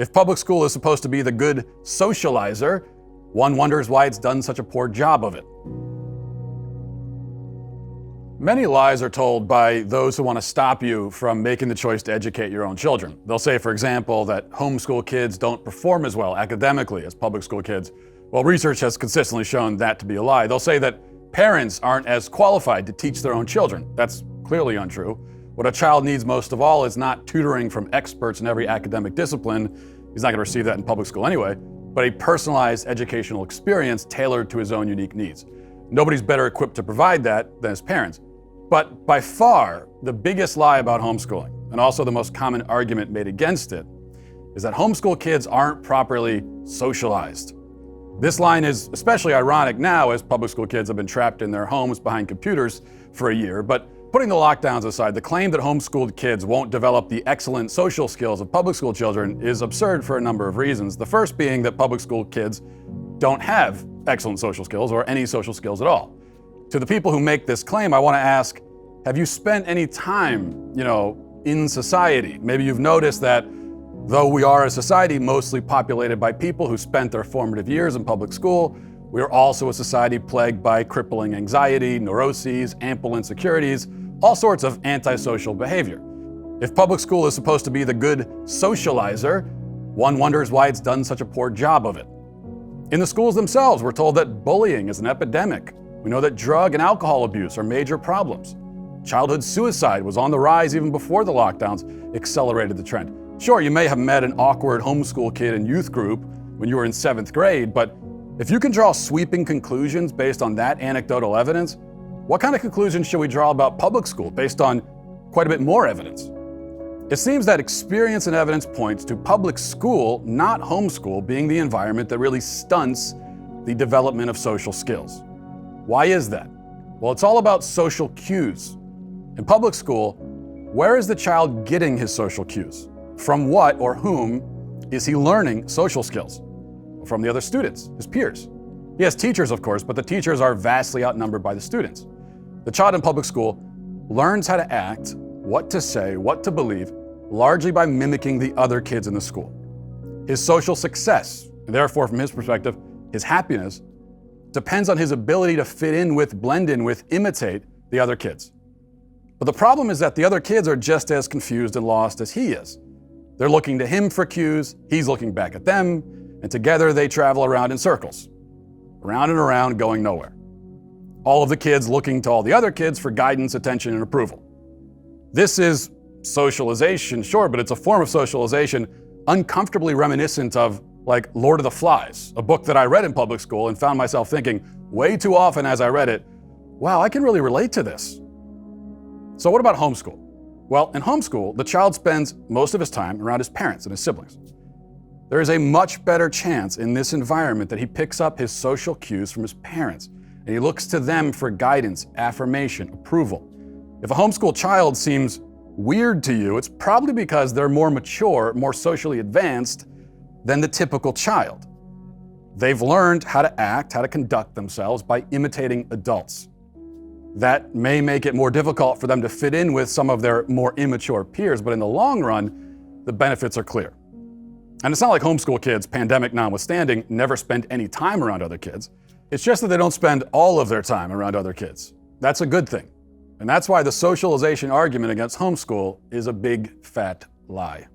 If public school is supposed to be the good socializer, one wonders why it's done such a poor job of it. Many lies are told by those who want to stop you from making the choice to educate your own children. They'll say, for example, that homeschool kids don't perform as well academically as public school kids. Well, research has consistently shown that to be a lie. They'll say that parents aren't as qualified to teach their own children. That's clearly untrue. What a child needs most of all is not tutoring from experts in every academic discipline. He's not going to receive that in public school anyway, but a personalized educational experience tailored to his own unique needs. Nobody's better equipped to provide that than his parents. But by far, the biggest lie about homeschooling, and also the most common argument made against it, is that homeschool kids aren't properly socialized. This line is especially ironic now as public school kids have been trapped in their homes behind computers for a year. But putting the lockdowns aside, the claim that homeschooled kids won't develop the excellent social skills of public school children is absurd for a number of reasons. The first being that public school kids don't have excellent social skills or any social skills at all. To the people who make this claim, I want to ask, have you spent any time, in society? Maybe you've noticed that though we are a society mostly populated by people who spent their formative years in public school, we are also a society plagued by crippling anxiety, neuroses, ample insecurities, all sorts of antisocial behavior. If public school is supposed to be the good socializer, one wonders why it's done such a poor job of it. In the schools themselves, we're told that bullying is an epidemic. We know that drug and alcohol abuse are major problems. Childhood suicide was on the rise even before the lockdowns accelerated the trend. Sure, you may have met an awkward homeschool kid in youth group when you were in 7th grade, but if you can draw sweeping conclusions based on that anecdotal evidence, what kind of conclusions should we draw about public school based on quite a bit more evidence? It seems that experience and evidence points to public school, not homeschool, being the environment that really stunts the development of social skills. Why is that? Well, it's all about social cues. In public school, where is the child getting his social cues? From what or whom is he learning social skills? From the other students, his peers. He has teachers, of course, but the teachers are vastly outnumbered by the students. The child in public school learns how to act, what to say, what to believe, largely by mimicking the other kids in the school. His social success, and therefore from his perspective, his happiness, depends on his ability to fit in with, blend in with, imitate the other kids. But the problem is that the other kids are just as confused and lost as he is. They're looking to him for cues, he's looking back at them, and together they travel around in circles. Around and around, going nowhere. All of the kids looking to all the other kids for guidance, attention, and approval. This is socialization, sure, but it's a form of socialization uncomfortably reminiscent of like Lord of the Flies, a book that I read in public school and found myself thinking way too often as I read it, wow, I can really relate to this. So what about homeschool? Well, in homeschool, the child spends most of his time around his parents and his siblings. There is a much better chance in this environment that he picks up his social cues from his parents, and he looks to them for guidance, affirmation, approval. If a homeschool child seems weird to you, it's probably because they're more mature, more socially advanced than the typical child. They've learned how to act, how to conduct themselves by imitating adults. That may make it more difficult for them to fit in with some of their more immature peers, but in the long run, the benefits are clear. And it's not like homeschool kids, pandemic notwithstanding, never spend any time around other kids. It's just that they don't spend all of their time around other kids. That's a good thing. And that's why the socialization argument against homeschool is a big, fat lie.